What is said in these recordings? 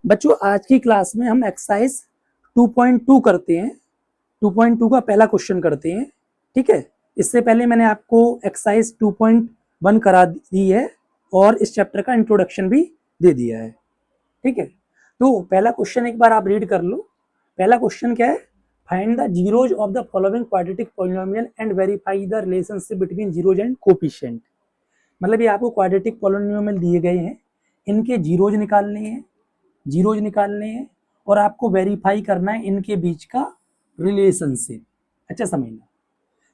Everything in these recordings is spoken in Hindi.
बच्चों आज की क्लास में हम एक्सरसाइज 2.2 करते हैं। 2.2 का पहला क्वेश्चन करते हैं, ठीक है। इससे पहले मैंने आपको एक्सरसाइज 2.1 करा दी है और इस चैप्टर का इंट्रोडक्शन भी दे दिया है, ठीक है। तो पहला क्वेश्चन एक बार आप रीड कर लो। पहला क्वेश्चन क्या है? Find the zeros of the following quadratic polynomial and verify the relationship between zeros and coefficient. मतलब ये आपको क्वाड्रेटिक पॉलिनोमियल दिए गए हैं, इनके जीरोज निकालने हैं, जीरोज निकालने हैं और आपको वेरीफाई करना है इनके बीच का रिलेशनशिप। अच्छा समझना।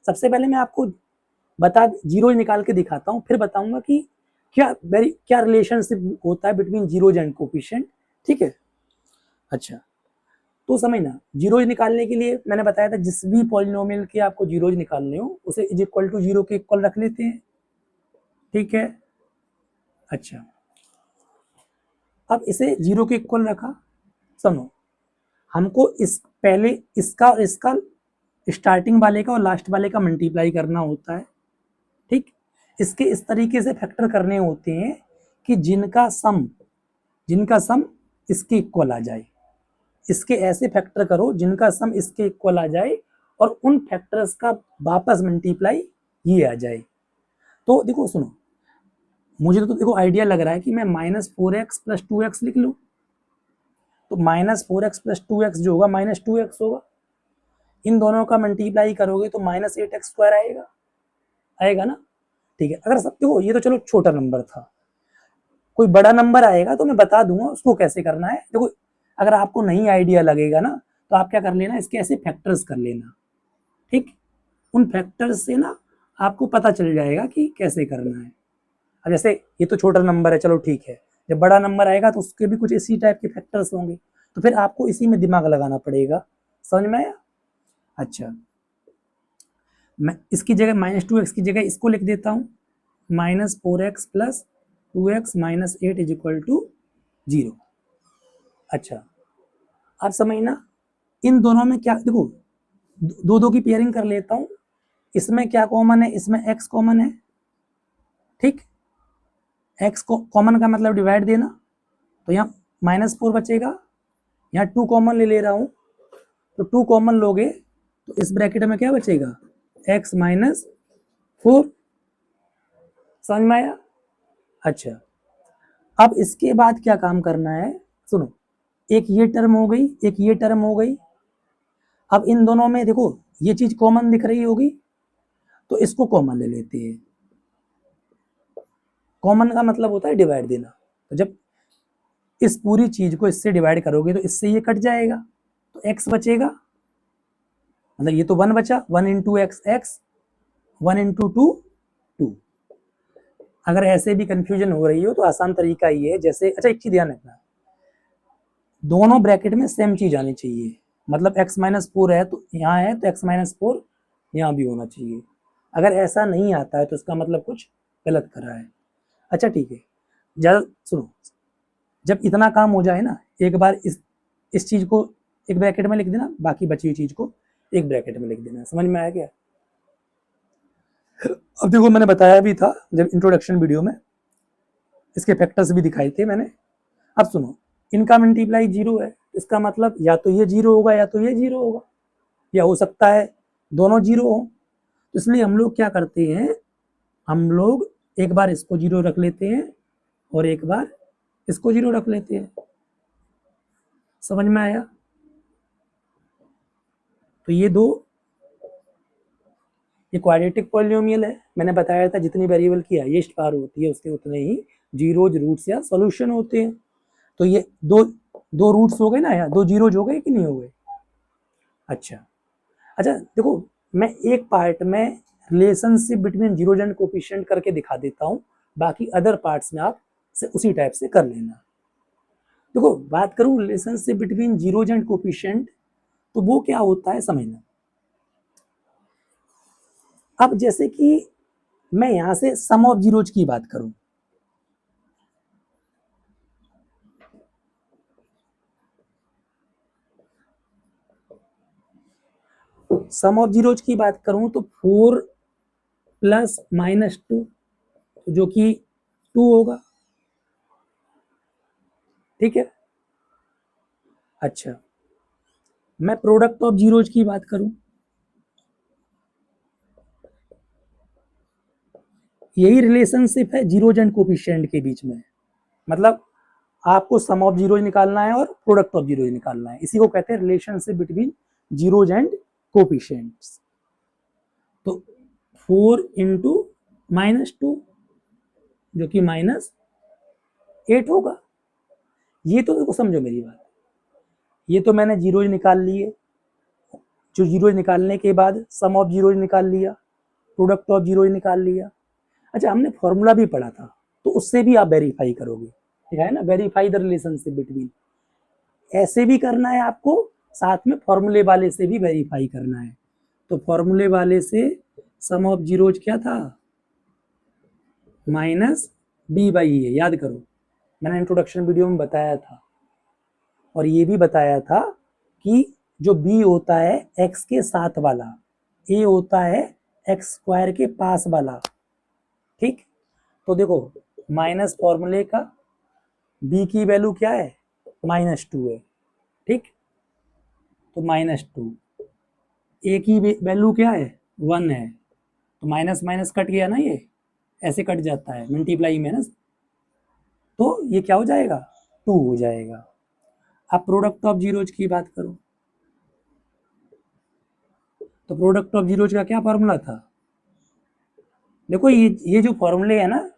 सबसे पहले मैं आपको जीरोज निकाल के दिखाता हूँ, फिर बताऊंगा कि क्या रिलेशनशिप होता है बिटवीन जीरोज एंड कोफिशिएंट, ठीक है। अच्छा तो समझना, जीरोज निकालने के लिए मैंने बताया था जिस भी पॉलिनोमियल के आपको जीरोज निकालने हो उसे इज इक्वल टू जीरो के इक्वल रख लेते हैं, ठीक है। अच्छा अब इसे जीरो के इक्वल रखा, सुनो, हमको इस पहले इसका और इसका स्टार्टिंग वाले का और लास्ट वाले का मल्टीप्लाई करना होता है, ठीक। इसके इस तरीके से फैक्टर करने होते हैं कि जिनका सम इसके इक्वल आ जाए। इसके ऐसे फैक्टर करो जिनका सम इसके इक्वल आ जाए और उन फैक्टर्स का वापस मल्टीप्लाई ये आ जाए। तो देखो सुनो, मुझे तो देखो आइडिया लग रहा है कि मैं -4x + 2x लिख लूं, तो -4x + 2x जो होगा -2x होगा। इन दोनों का मल्टीप्लाई करोगे तो -8x² आएगा ना, ठीक है। अगर सब देखो ये तो चलो छोटा नंबर था, कोई बड़ा नंबर आएगा तो मैं बता दूंगा उसको कैसे करना है। देखो अगर आपको नहीं आइडिया लगेगा ना तो आप क्या कर लेना, इसके ऐसे फैक्टर्स कर लेना, ठीक। उन फैक्टर्स से ना आपको पता चल जाएगा कि कैसे करना है। अब जैसे ये तो छोटा नंबर है, चलो ठीक है, जब बड़ा नंबर आएगा तो उसके भी कुछ इसी टाइप के फैक्टर्स होंगे, तो फिर आपको इसी में दिमाग लगाना पड़ेगा। समझ में आया? अच्छा मैं इसकी जगह -2x की जगह इसको लिख देता हूँ, -4x + 2x - 8 = 0। अच्छा आप समझना, इन दोनों में क्या, देखो दो दो की पेयरिंग कर लेता हूँ। इसमें क्या कॉमन है? इसमें x कॉमन है, ठीक। x को कॉमन का मतलब डिवाइड देना, तो यहाँ -4 बचेगा, यहाँ 2 कॉमन ले रहा हूँ, तो 2 कॉमन लोगे तो इस ब्रैकेट में क्या बचेगा? x - 4। समझ में आया? अच्छा अब इसके बाद क्या काम करना है, सुनो, एक ये टर्म हो गई, एक ये टर्म हो गई। अब इन दोनों में देखो ये चीज कॉमन दिख रही होगी, तो इसको कॉमन ले लेते हैं। कॉमन का मतलब होता है डिवाइड देना, तो जब इस पूरी चीज को इससे डिवाइड करोगे तो इससे ये कट जाएगा, तो x बचेगा, मतलब ये तो 1 बचा, 1 × x x, 1 × 2 2। अगर ऐसे भी कंफ्यूजन हो रही हो तो आसान तरीका ये है, जैसे अच्छा एक चीज ध्यान रखना, दोनों ब्रैकेट में सेम चीज आनी चाहिए। मतलब x - 4 है तो यहाँ है, तो x - 4 यहाँ भी होना चाहिए। अगर ऐसा नहीं आता है तो इसका मतलब कुछ गलत करा है। अच्छा ठीक है, ज्यादा सुनो, जब इतना काम हो जाए ना, एक बार इस चीज को एक ब्रैकेट में लिख देना, बाकी बची हुई चीज को एक ब्रैकेट में लिख देना। समझ में आया क्या? अब देखो मैंने बताया भी था जब इंट्रोडक्शन वीडियो में, इसके फैक्टर्स भी दिखाए थे मैंने। अब सुनो, इनका मल्टीप्लाई 0 है, इसका मतलब या तो ये 0 होगा या तो ये 0 होगा, या हो सकता है दोनों 0 हो। तो इसलिए हम लोग क्या करते हैं, हम लोग एक बार इसको 0 रख लेते हैं और एक बार इसको 0 रख लेते हैं। समझ में आया? तो ये क्वाड्रेटिक पॉलिनोमियल है। मैंने बताया था जितनी वेरिएबल की हाईएस्ट पावर होती है उसके उतने ही जीरोज, रूट्स या सॉल्यूशन होते हैं। तो ये दो रूट्स हो गए ना, या दो जीरोज हो गए कि नहीं हो गए? अच्छा अच्छा देखो, मैं एक पार्ट में relationship between zeros and coefficient करके दिखा देता हूँ, बाकी अदर पार्ट्स में आप से उसी टाइप से कर लेना। देखो बात करूं relationship between zeros and coefficient, तो वो क्या होता है समझना। अब जैसे कि मैं यहां से सम ऑफ जीरोज की बात करूं, सम ऑफ जीरोज की बात करूं तो 4 + -2 जो कि 2 होगा, ठीक है। अच्छा, मैं प्रोडक्ट ऑफ जीरोज की बात करूं, यही रिलेशनशिप है जीरोज एंड कोफिशिएंट के बीच में। मतलब आपको सम ऑफ जीरोज निकालना है और प्रोडक्ट ऑफ जीरोज निकालना है, इसी को कहते हैं relationship between zeros and coefficients. तो 4 इंटू -2 जो कि -8 होगा। ये तो देखो समझो मेरी बात, ये तो मैंने जीरोज निकाल लिए, जो जीरोज निकालने के बाद सम ऑफ जीरोज निकाल लिया, प्रोडक्ट ऑफ जीरोज निकाल लिया। अच्छा, हमने फॉर्मूला भी पढ़ा था, तो उससे भी आप वेरीफाई करोगे, ठीक है ना, वेरीफाई द रिलेशनशिप बिटवीन। ऐसे भी करना है आपको, साथ में फॉर्मूले वाले से भी वेरीफाई करना है। तो फॉर्मूले वाले से सम ऑफ जीरोज क्या था, -b/a, याद करो मैंने इंट्रोडक्शन वीडियो में बताया था। और ये भी बताया था कि जो b होता है x के साथ वाला, a होता है x² के पास वाला, ठीक। तो देखो माइनस फॉर्मूले का b की वैल्यू क्या है, -2 है, ठीक। तो -2, a की वैल्यू क्या है, 1 है, तो माइनस माइनस कट गया ना, ये ऐसे कट जाता है मल्टीप्लाई में ना, तो ये क्या हो जाएगा, 2 हो जाएगा। अब प्रोडक्ट ऑफ जीरोज की बात करो, तो प्रोडक्ट ऑफ जीरोज का क्या फॉर्मूला था, देखो ये जो फॉर्मूले है ना,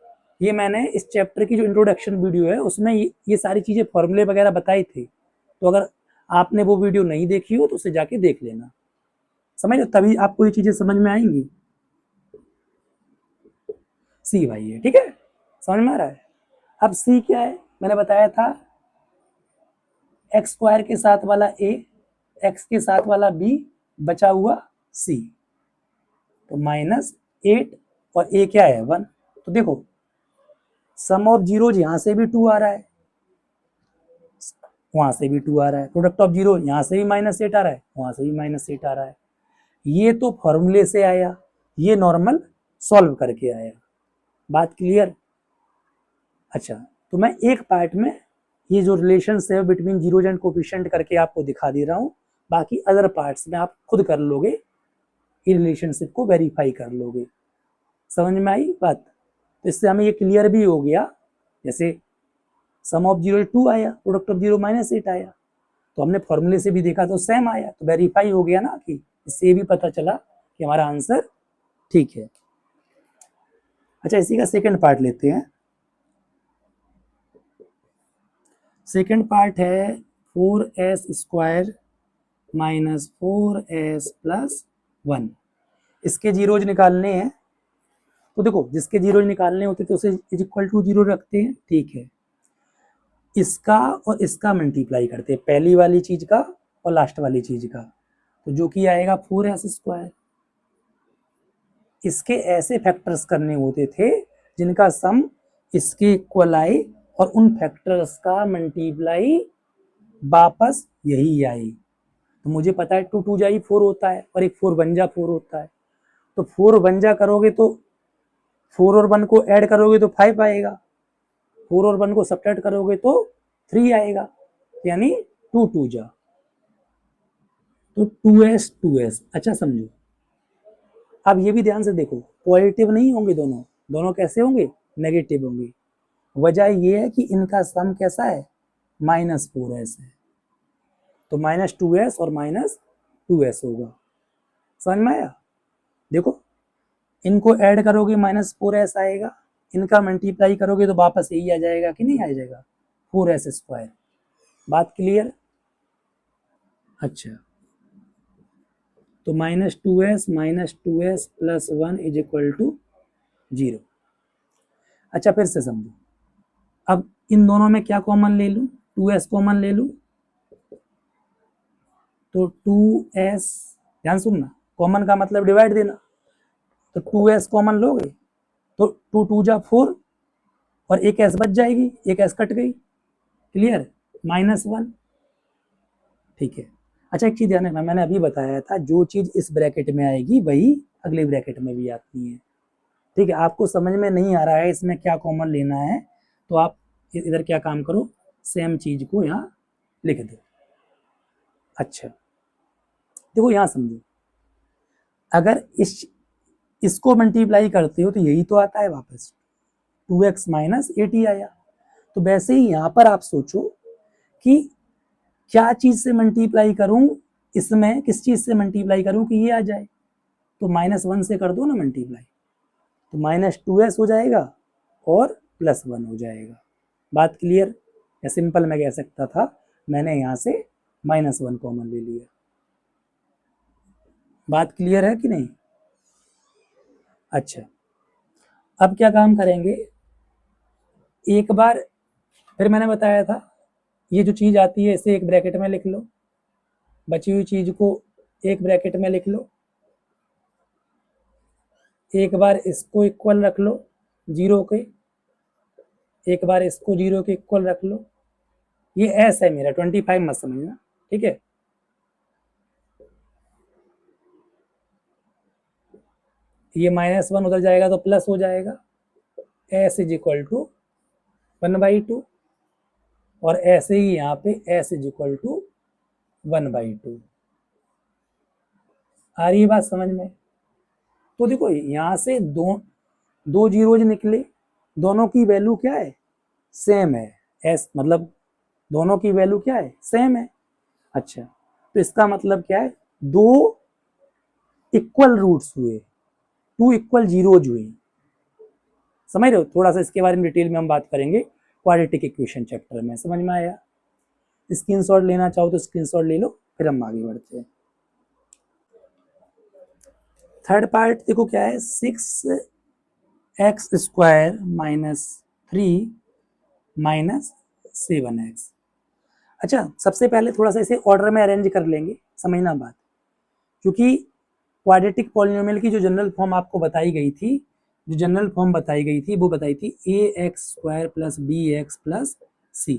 ये मैंने इस चैप्टर की जो इंट्रोडक्शन वीडियो है उसमें ये सारी चीजें फॉर्मूले वगैरह बताई थी। तो अगर आपने वो वीडियो नहीं देखी हो तो उसे जाके देख लेना, समझ लो, तभी आपको ये चीजें समझ में आएंगी। सी भाई है, ठीक है, समझ में आ रहा है। अब सी क्या है, मैंने बताया था x² के साथ वाला a, x के साथ वाला b, बचा हुआ c, तो -8 और a क्या है, 1। तो देखो सम ऑफ जीरोज यहां से भी 2 आ रहा है, वहां से भी 2 आ रहा है, प्रोडक्ट ऑफ जीरो यहां से भी -8 आ रहा है, वहां से भी -8 आ रहा है। ये तो फॉर्मूले से आया, ये नॉर्मल सॉल्व करके आया, बात क्लियर। अच्छा, तो मैं एक पार्ट में ये जो रिलेशंस है बिटवीन जीरोज एंड कोफिशिएंट करके आपको दिखा दे रहा हूँ, बाकी अदर पार्ट्स में आप खुद कर लोगे, ये रिलेशनशिप को वेरीफाई कर लोगे। समझ में आई बात, तो इससे हमें ये क्लियर भी हो गया, जैसे सम ऑफ जीरो 2 आया, प्रोडक्ट ऑफ जीरो -8 आया, तो हमने फॉर्मूले से भी देखा तो सेम आया, तो वेरीफाई हो गया ना, कि इससे ये भी पता चला कि हमारा आंसर ठीक है। अच्छा, इसी का सेकंड पार्ट लेते हैं। सेकंड पार्ट है 4s² -4s + 1, इसके जीरोज निकालने हैं। तो देखो जिसके जीरोज निकालने होते थे उसे = 0 रखते हैं, ठीक है। इसका और इसका मल्टीप्लाई करते हैं, पहली वाली चीज का और लास्ट वाली चीज का, तो जो कि आएगा 4s²। इसके ऐसे फैक्टर्स करने होते थे जिनका सम इसके इक्वल आए और उन फैक्टर्स का मल्टीप्लाई वापस यही आए। तो मुझे पता है 2 2 जा 4 होता है और एक 4 1 जा 4 होता है, तो 4 1 जा करोगे तो 4 और 1 को ऐड करोगे तो 5 आएगा, 4 और 1 को सब्ट्रैक्ट करोगे तो 3 आएगा, यानी 2 2 जा, तो 2s 2s। अच्छा समझो, अब ये भी ध्यान से देखो, पॉजिटिव नहीं होंगे दोनों, दोनों कैसे होंगे, नेगेटिव होंगे। वजह ये है कि इनका सम कैसा है, -4s है, तो -2s और -2s होगा। समझ में आया, देखो इनको ऐड करोगे -4s आएगा, इनका मल्टीप्लाई करोगे तो वापस यही आ जाएगा कि नहीं आ जाएगा, 4s²। बात क्लियर। अच्छा, तो -2s + 1 = 0। अच्छा, फिर से समझो, अब इन दोनों में क्या कॉमन ले लूं, 2s कॉमन ले लूं, तो 2s, ध्यान सुनना, कॉमन का मतलब डिवाइड देना, तो 2s कॉमन लोगे तो 2 2 जा 4 और एक s बच जाएगी, एक s कट गई, क्लियर, -1, ठीक है। अच्छा, एक चीज ध्यान रखना, मैंने अभी बताया था जो चीज इस ब्रैकेट में आएगी वही अगले ब्रैकेट में भी आती है, ठीक है। आपको समझ में नहीं आ रहा है इसमें क्या कॉमन लेना है, तो आप इधर क्या काम करो, सेम चीज को यहाँ लिख दो, अच्छा देखो यहाँ समझो, अगर इसको मल्टीप्लाई करते हो तो यही तो आता है वापस, 2x माइनस 80 आया। तो वैसे ही यहाँ पर आप सोचो कि क्या चीज से मल्टीप्लाई करूं, इसमें किस चीज से मल्टीप्लाई करूं कि ये आ जाए, तो -1 से कर दो ना मल्टीप्लाई, तो -2s हो जाएगा और +1 हो जाएगा। बात क्लियर? या सिंपल मैं कह सकता था, मैंने यहाँ से -1 कॉमन ले लिया। बात क्लियर है कि नहीं? अच्छा, अब क्या काम करेंगे, एक बार फिर मैंने बताया था, ये जो चीज आती है इसे एक ब्रैकेट में लिख लो, बची हुई चीज को एक ब्रैकेट में लिख लो, एक बार इसको इक्वल रख लो 0 के, एक बार इसको 0 के इक्वल रख लो। ये एस है मेरा, 25 मत समझना, ठीक है। ये -1 उधर जाएगा तो प्लस हो जाएगा, एस इज इक्वल टू 1/2, और ऐसे ही यहाँ पे एस इज इक्वल टू 1/2। आ रही है बात समझ में? तो देखो यहाँ से दो जीरोज निकले, दोनों की वैल्यू क्या है, सेम है, एस मतलब दोनों की वैल्यू क्या है, सेम है। अच्छा, तो इसका मतलब क्या है, दो इक्वल रूट्स हुए, 2 इक्वल जीरोज हुए। समझ रहे हो? थोड़ा सा इसके बारे में डिटेल में हम बात करेंगे क्वाड्रेटिक इक्वेशन चैप्टर में। समझ में आया? स्क्रीनशॉट लेना चाहो तो स्क्रीनशॉट ले लो, फिर हम आगे बढ़ते हैं। थर्ड पार्ट देखो क्या है, 6x² माइनस 3 माइनस 7x। अच्छा, सबसे पहले थोड़ा सा इसे ऑर्डर में अरेंज कर लेंगे, समझना बात, क्योंकि क्वाड्रेटिक पॉलिनोमियल की जो जनरल फॉर्म आपको बताई गई थी, जो जनरल फॉर्म बताई गई थी वो बताई थी ax² plus bx plus c,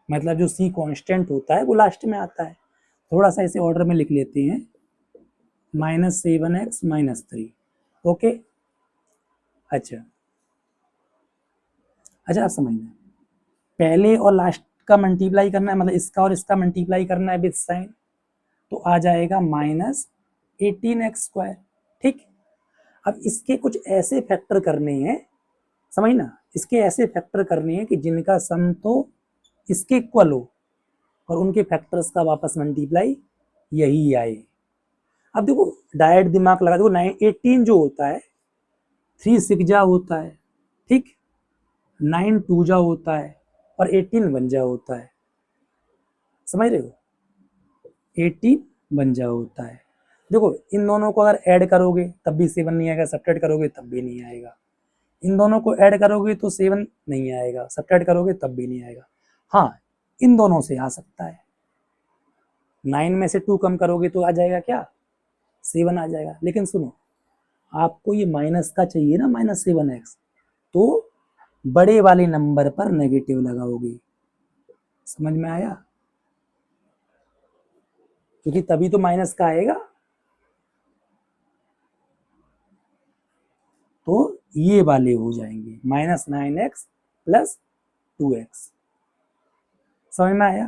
मतलब जो c कांस्टेंट होता है वो लास्ट में आता है। थोड़ा सा इसे ऑर्डर में लिख लेते हैं, -7x माइनस 3। ओके, अच्छा अच्छा, आप समझना, पहले और लास्ट का मल्टीप्लाई करना है, मतलब इसका और इसका मल्टीप्लाई करना है विद साइन, तो आ जाएगा -18x²। ठीक, अब इसके कुछ ऐसे फैक्टर करने हैं, समझना, इसके ऐसे फैक्टर करने हैं कि जिनका सम तो इसके इक्वल हो और उनके फैक्टर्स का वापस मल्टीप्लाई यही आए। अब देखो डायरेक्ट दिमाग लगा, देखो 18 जो होता है 3 6 होता है, ठीक, 9 2 होता है, और 18 1 होता है। समझ रहे हो? 18 1 होता है। देखो इन दोनों को अगर ऐड करोगे तब भी 7 नहीं आएगा, सब्ट्रैक्ट करोगे तब भी नहीं आएगा। इन दोनों को ऐड करोगे तो 7 नहीं आएगा, सब्ट्रैक्ट करोगे तब भी नहीं आएगा। हाँ, इन दोनों से आ सकता है, 9 में से 2 कम करोगे तो आ जाएगा क्या, 7 आ जाएगा। लेकिन सुनो, आपको ये माइनस का चाहिए ना, -7x, तो बड़े वाले नंबर पर नेगेटिव लगाओगे। समझ में आया? क्योंकि तभी तो माइनस का आएगा। तो ये वाले हो जाएंगे -9x प्लस 2x। समझ में आया?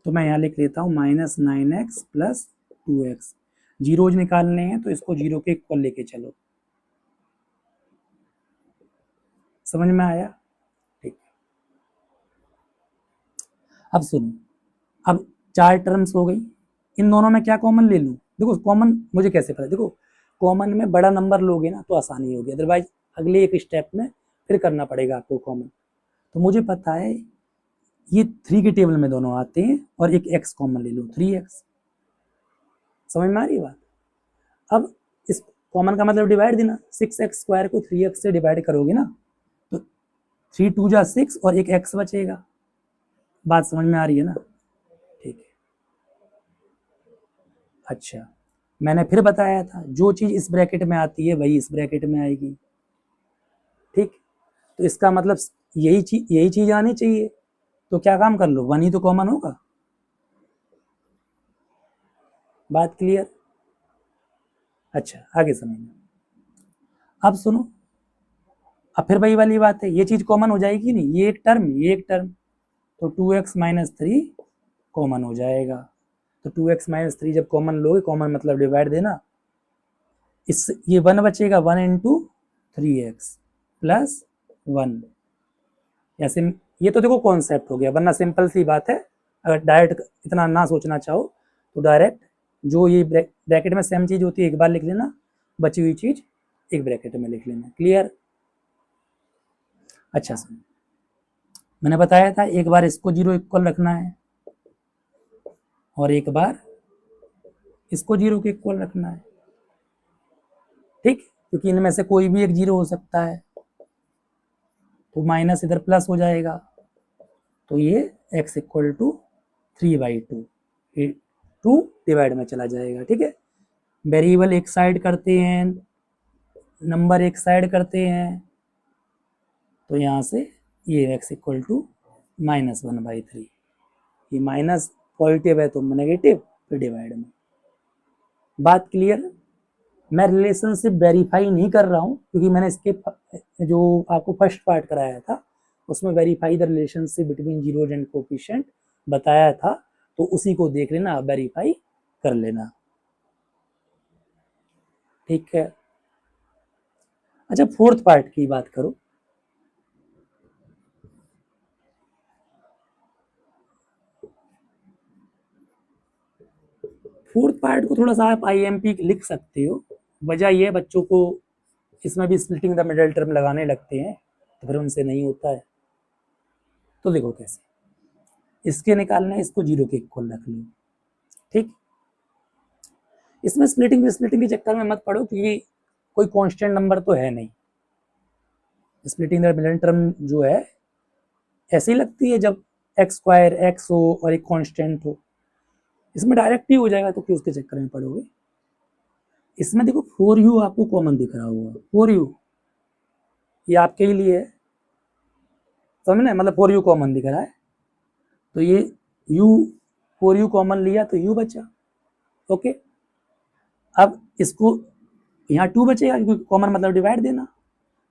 तो मैं यहाँ लिख लेता हूँ -9x प्लस 2x। जीरोज निकालने हैं तो इसको 0 के इक्वल लेके चलो। समझ में आया? ठीक, अब सुनो, अब 4 टर्म्स हो गई, इन दोनों में क्या कॉमन ले लूँ? देखो कॉमन मुझे कैसे पता, देखो कॉमन में बड़ा नंबर लोगे ना तो आसानी होगी, अदरवाइज अगले एक स्टेप में फिर करना पड़ेगा आपको कॉमन। तो मुझे पता है ये 3 के टेबल में दोनों आते हैं, और एक x कॉमन ले लो, 3x। समझ में आ रही है बात? अब इस कॉमन का मतलब डिवाइड देना, 6x² को 3x से डिवाइड करोगे ना तो 3 2 6 और एक x बचेगा। बात समझ में आ रही है ना? ठीक है, अच्छा, मैंने फिर बताया था जो चीज इस ब्रैकेट में आती है वही इस ब्रैकेट में आएगी। ठीक, तो इसका मतलब यही चीज आनी चाहिए, तो क्या काम कर लो, 1 ही तो कॉमन होगा। बात क्लियर? अच्छा, आगे समझना, अब सुनो, अब फिर वही वाली बात है, ये चीज कॉमन हो जाएगी नहीं, ये एक टर्म ये एक टर्म, तो 2x माइनस 3 कॉमन हो जाएगा। तो 2x माइनस 3 जब कॉमन लोगे, कॉमन मतलब डिवाइड देना, इस ये 1 बचेगा, 1 इंटू 3x प्लस 1। या ये तो देखो कॉन्सेप्ट हो गया, वरना सिंपल सी बात है, अगर डायरेक्ट इतना ना सोचना चाहो तो डायरेक्ट जो ये ब्रैकेट में सेम चीज होती है एक बार लिख लेना, बची हुई चीज एक ब्रैकेट में लिख लेना। क्लियर? अच्छा सुन, मैंने बताया था एक बार इसको 0 इक्वल रखना है और एक बार इसको 0 के इक्वल रखना है, ठीक, क्योंकि इनमें से कोई भी एक 0 हो सकता है, तो माइनस इधर प्लस हो जाएगा, तो ये x इक्वल टू 3/2 2 डिवाइड में चला जाएगा। ठीक है, वेरिएबल एक साइड करते हैं, नंबर एक साइड करते हैं, तो यहाँ से ये x इक्वल टू -1/3, ये माइनस पॉजिटिव है तो नेगेटिव, फिर डिवाइड में। बात क्लियर? मैं रिलेशनशिप वेरीफाई नहीं कर रहा हूँ, क्योंकि मैंने इसके जो आपको फर्स्ट पार्ट कराया था उसमें verify the relationship between zeros and coefficient बताया था, तो उसी को देख लेना, वेरीफाई कर लेना। ठीक है, अच्छा फोर्थ पार्ट की बात करो। फोर्थ पार्ट को थोड़ा सा आप IMP लिख सकते हो, वजह यह बच्चों को इसमें भी स्प्लिटिंग द मिडल टर्म लगाने लगते हैं तो फिर उनसे नहीं होता है। तो देखो कैसे इसके निकालना है, इसको 0 के इक्वल रख लो। ठीक, इसमें स्प्लिटिंग के चक्कर में मत पड़ो, क्योंकि कोई कांस्टेंट नंबर तो है नहीं। स्प्लिटिंग द मिडल टर्म जो है ऐसी लगती है जब x² x हो और एक कांस्टेंट हो, इसमें डायरेक्ट ही हो जाएगा, तो क्यों उसके चक्कर में पड़ोगे। इसमें देखो 4u आपको कॉमन दिख रहा होगा, 4u ये आपके ही लिए है, समझ, मतलब 4u कॉमन दिख रहा है, तो ये u 4u कॉमन लिया तो u बचा। ओके, अब इसको यहाँ 2 बचेगा, क्योंकि कॉमन मतलब डिवाइड देना।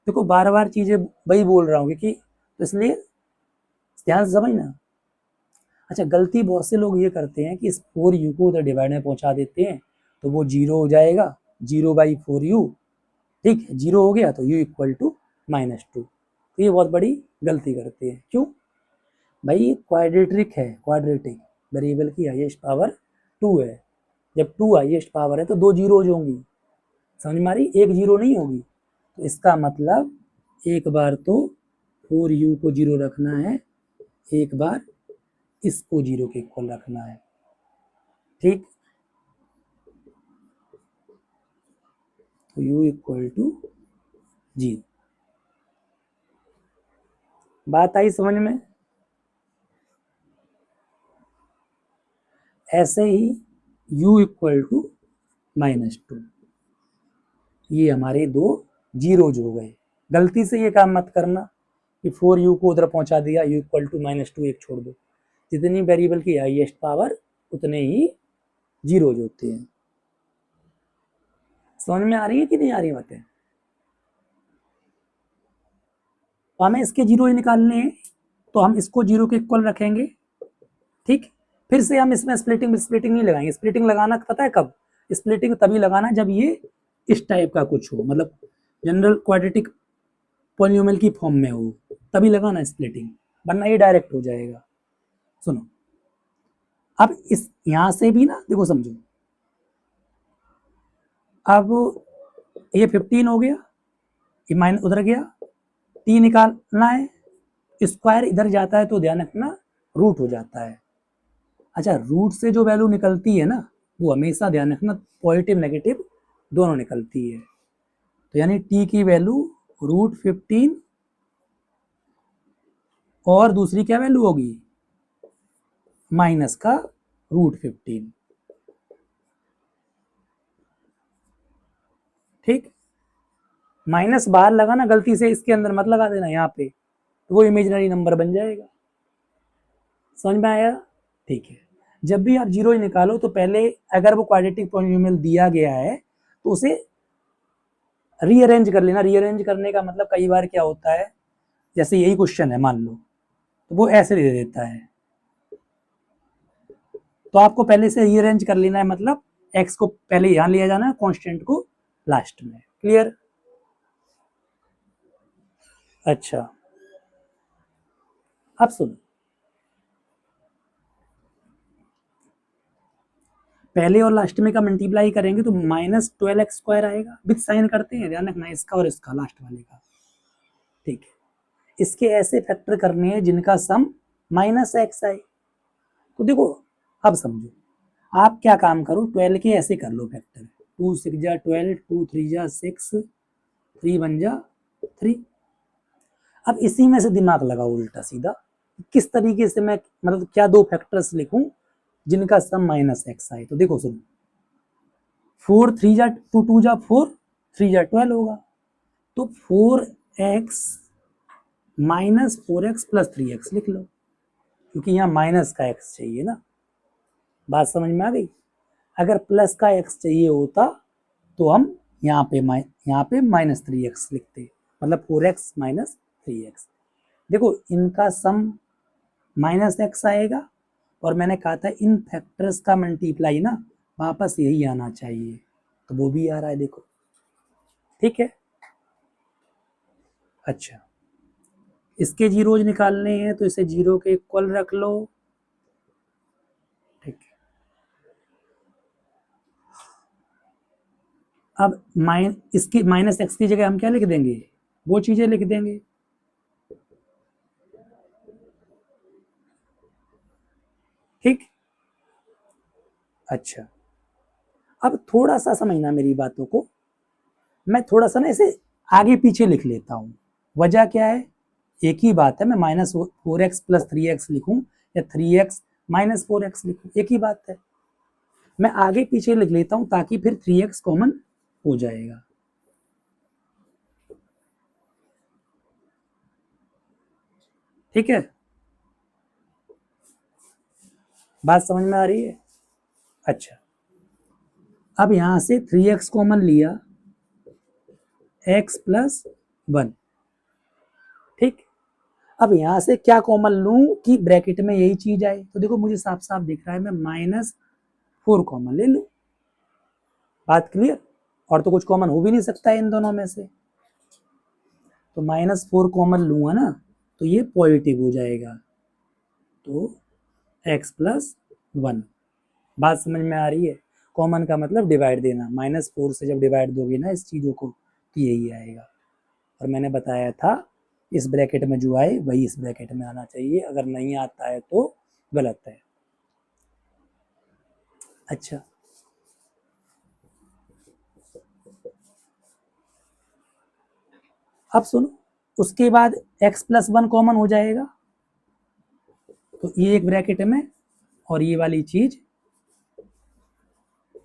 देखो बार बार चीजें वही बोल रहा हूँ, क्योंकि तो इसलिए ध्यान से समझना। अच्छा, गलती बहुत से लोग ये करते हैं कि इस 4u को उधर डिवाइड में पहुंचा देते हैं, तो वो 0 हो जाएगा, 0/4u। ठीक है, 0 हो गया तो u इक्वल टू -2। तो ये बहुत बड़ी गलती करते हैं। क्यों भाई? ये क्वाड्रेटिक है, क्वाड्रेटिक वेरिएबल की हाईएस्ट पावर 2 है, जब 2 हाईएस्ट पावर है तो 2 जीरोज होंगी, समझ में आ रही? एक 0 नहीं होगी, तो इसका मतलब एक बार तो 4u को 0 रखना है, एक बार इसको 0 के इक्वल रखना है। ठीक, तो u इक्वल टू 0। बात आई समझ में? ऐसे ही u इक्वल टू -2, ये हमारे दो जीरोज हो गए। गलती से ये काम मत करना कि 4u को उधर पहुंचा दिया, u इक्वल टू -2 एक छोड़ दो। जितनी वेरिएबल की हाईएस्ट पावर उतने ही जीरोज होते हैं। समझ में आ रही है कि नहीं आ रही बातें? तो हमें इसके 0 ही निकालने हैं, तो हम इसको 0 के इक्वल रखेंगे। ठीक, फिर से हम इसमें स्प्लिटिंग नहीं लगाएंगे। स्प्लिटिंग लगाना पता है कब? स्प्लिटिंग तभी लगाना जब ये इस टाइप का कुछ हो, मतलब जनरल क्वाड्रेटिक पॉलिनोमियल की फॉर्म में हो, तभी लगाना स्प्लिटिंग, वरना ये डायरेक्ट हो जाएगा। सुनो, अब इस यहां से भी ना देखो, समझो, अब ये 15 हो गया, ये माइनस उधर गया, t निकालना है, स्क्वायर इधर जाता है तो ध्यान रखना रूट हो जाता है। अच्छा, रूट से जो वैल्यू निकलती है ना, वो हमेशा ध्यान रखना पॉजिटिव नेगेटिव दोनों निकलती है। तो यानी t की वैल्यू √15 और दूसरी क्या वैल्यू होगी? माइनस का √15। ठीक, माइनस बाहर लगाना, गलती से इसके अंदर मत लगा देना यहाँ पे, तो वो इमेजिनरी नंबर बन जाएगा। समझ में आया? ठीक है, जब भी आप 0 निकालो तो पहले अगर वो क्वाड्रेटिक पॉलिनोमियल दिया गया है तो उसे रीअरेंज कर लेना। रीअरेंज करने का मतलब कई बार क्या होता है, जैसे यही क्वेश्चन है मान लो, तो वो ऐसे दे देता है तो आपको पहले से रीअरेंज कर लेना है, मतलब x को पहले यहां लिया जाना है, कांस्टेंट को लास्ट में। क्लियर? अच्छा, अब सुनो, पहले और लास्ट में का मल्टीप्लाई करेंगे तो -12x² आएगा। विथ साइन करते हैं, ध्यान रखना इसका और इसका, लास्ट वाले का। ठीक है, इसके ऐसे फैक्टर करने हैं जिनका सम -x आए। तो देखो अब समझो, आप क्या काम करो, 12 के ऐसे कर लो फैक्टर, 2 6 जा 12, 2 3 जा 6, 3 1 जा 3। अब इसी में से दिमाग लगाओ उल्टा सीधा, किस तरीके से मैं, मतलब क्या दो फैक्टर्स लिखूं जिनका सम -x आए। तो देखो सुनो, 4 3 जा 2 2 जा 4, 3 जा 12 होगा, तो 4x -4x + 3x लिख लो, क्योंकि यहाँ माइनस का x चाहिए ना। बात समझ में आ गई? अगर प्लस का x चाहिए होता तो हम यहाँ पे -3x लिखते, मतलब 4x - 3x। देखो इनका सम -x आएगा, और मैंने कहा था इन फैक्टर्स का मल्टीप्लाई ना वापस यही आना चाहिए, तो वो भी आ रहा है, देखो। ठीक है, अच्छा, इसके जीरोज निकालने हैं तो इसे 0 के इक्वल रख लो। ठीक है, अब इसकी -x की जगह हम क्या लिख देंगे, वो चीजें लिख देंगे। ठीक, अच्छा, अब थोड़ा सा समझना मेरी बातों को, मैं थोड़ा सा ना इसे आगे पीछे लिख लेता हूं। वजह क्या है, एक ही बात है, मैं -4x + 3x लिखूं या 3x - 4x लिखूं, एक ही बात है। मैं आगे पीछे लिख लेता हूं ताकि फिर 3x कॉमन हो जाएगा। ठीक है, बात समझ में आ रही है? अच्छा, अब यहां से 3x कॉमन लिया, x + 1। ठीक, अब यहां से क्या कॉमन लूं कि ब्रैकेट में यही चीज आए, तो देखो मुझे साफ साफ दिख रहा है, मैं -4 कॉमन ले लूं। बात क्लियर? और तो कुछ कॉमन हो भी नहीं सकता है इन दोनों में से, तो -4 कॉमन लूंगा ना तो ये पॉजिटिव हो जाएगा, तो x + 1। बात समझ में आ रही है? कॉमन का मतलब डिवाइड देना, -4 से जब डिवाइड दोगे ना इस चीजों को तो यही आएगा। और मैंने बताया था इस ब्रैकेट में जो आए वही इस ब्रैकेट में आना चाहिए, अगर नहीं आता है तो गलत है। अच्छा, अब सुनो, उसके बाद x + 1 कॉमन हो जाएगा, तो ये एक ब्रैकेट में और ये वाली चीज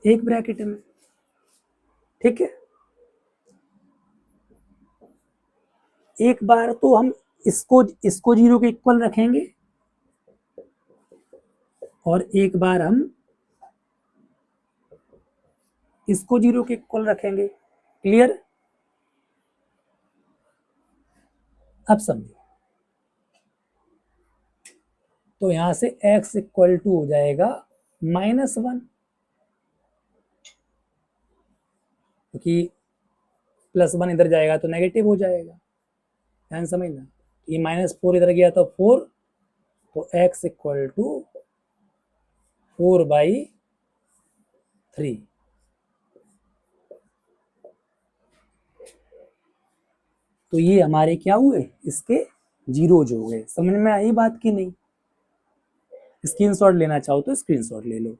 एक ब्रैकेट में। ठीक है, एक बार तो हम इसको 0 के इक्वल रखेंगे, और एक बार हम इसको 0 के इक्वल रखेंगे। क्लियर? अब समझो, तो यहां से x = हो जाएगा -1, क्योंकि +1 इधर जाएगा तो नेगेटिव हो जाएगा, ध्यान समझना। ये -4 इधर गया तो 4, तो x = 4/3। तो ये हमारे क्या हुए, इसके जीरोज हो गए। समझ में आई बात की नहीं? स्क्रीनशॉट लेना चाहो तो स्क्रीनशॉट ले लो।